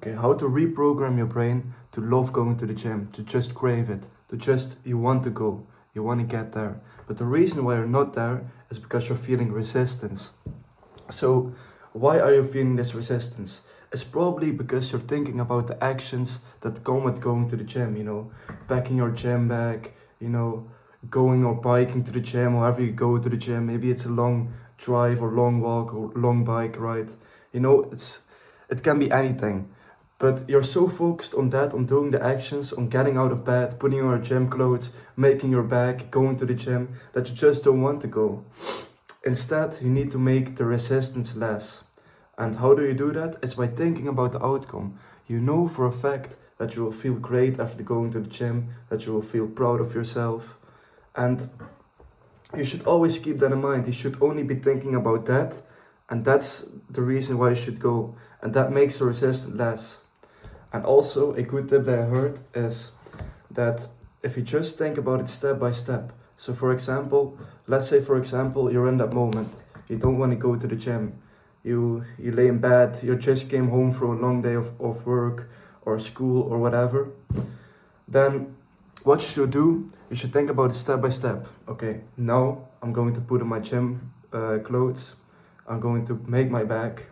Okay, how to reprogram your brain to love going to the gym, to just crave it, to just, you want to go, you want to get there. But the reason why you're not there is because you're feeling resistance. So why are you feeling this resistance? It's probably because you're thinking about the actions that come with going to the gym, packing your gym bag, going or biking to the gym, however you go to the gym. Maybe it's a long drive or long walk or long bike ride. It can be anything. But you're so focused on that, on doing the actions, on getting out of bed, putting on your gym clothes, making your bag, going to the gym, that you just don't want to go. Instead, you need to make the resistance less. And how do you do that? It's by thinking about the outcome. You know for a fact that you will feel great after going to the gym, that you will feel proud of yourself. And you should always keep that in mind. You should only be thinking about that. And that's the reason why you should go. And that makes the resistance less. And also, a good tip that I heard is that if you just think about it step by step. So for example, let's say for example, you're in that moment. You don't want to go to the gym. You lay in bed, you just came home from a long day of work or school or whatever. Then what you should do, you should think about it step by step. Okay, now I'm going to put on my gym clothes. I'm going to make my bag.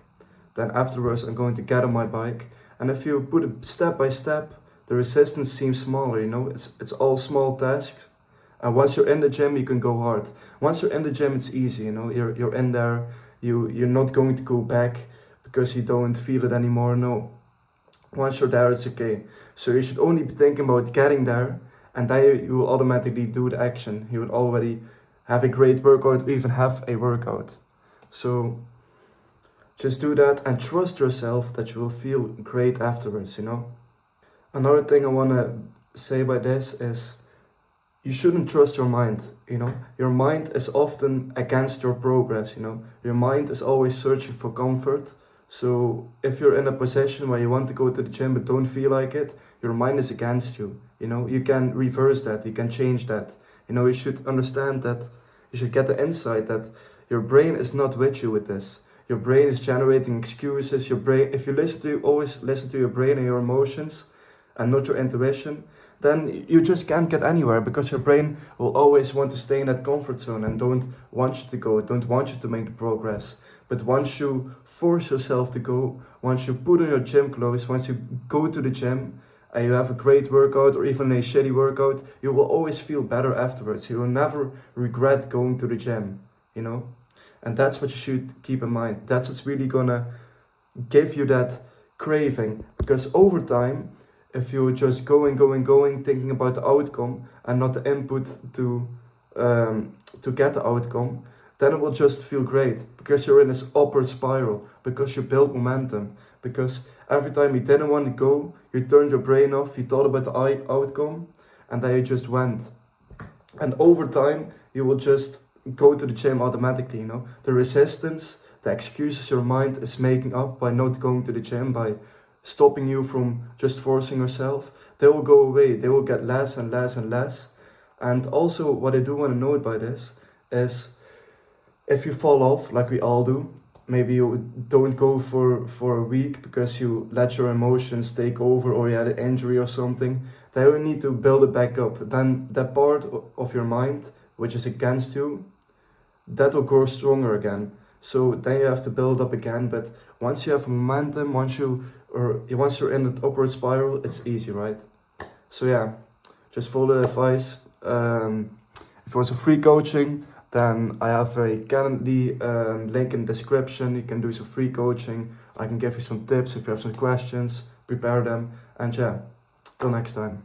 Then afterwards, I'm going to get on my bike. And if you put it step by step, the resistance seems smaller, It's all small tasks. And once you're in the gym, you can go hard. Once you're in the gym, it's easy, You're in there, you're not going to go back because you don't feel it anymore, no. Once you're there, it's okay. So you should only be thinking about getting there, and then you will automatically do the action. You will already have a great workout, or even have a workout. So just do that and trust yourself that you will feel great afterwards, Another thing I want to say by this is you shouldn't trust your mind, Your mind is often against your progress, Your mind is always searching for comfort. So if you're in a position where you want to go to the gym but don't feel like it, your mind is against you, You can reverse that, you can change that. You should understand that, you should get the insight that your brain is not with you with this. Your brain is generating excuses. Your brain, if you always listen to your brain and your emotions and not your intuition, then you just can't get anywhere because your brain will always want to stay in that comfort zone and don't want you to go, don't want you to make the progress. But once you force yourself to go, once you put on your gym clothes, once you go to the gym and you have a great workout or even a shitty workout, you will always feel better afterwards. You will never regret going to the gym, And that's what you should keep in mind. That's what's really gonna give you that craving. Because over time, if you're just going, thinking about the outcome and not the input to get the outcome, then it will just feel great. Because you're in this upward spiral. Because you build momentum. Because every time you didn't want to go, you turned your brain off, you thought about the outcome, and then you just went. And over time, you will just go to the gym automatically, The resistance, the excuses your mind is making up by not going to the gym, by stopping you from just forcing yourself, they will go away. They will get less and less and less. And also, what I do want to note by this is, if you fall off, like we all do, maybe you don't go for a week because you let your emotions take over or you had an injury or something, then you need to build it back up. Then that part of your mind, which is against you, that will grow stronger again. So then you have to build up again. But once you have momentum, once you're in that upward spiral, it's easy, right? So yeah, just follow the advice. If you want some free coaching, then I have a Calendly link in the description. You can do some free coaching. I can give you some tips if you have some questions, prepare them. And yeah, till next time.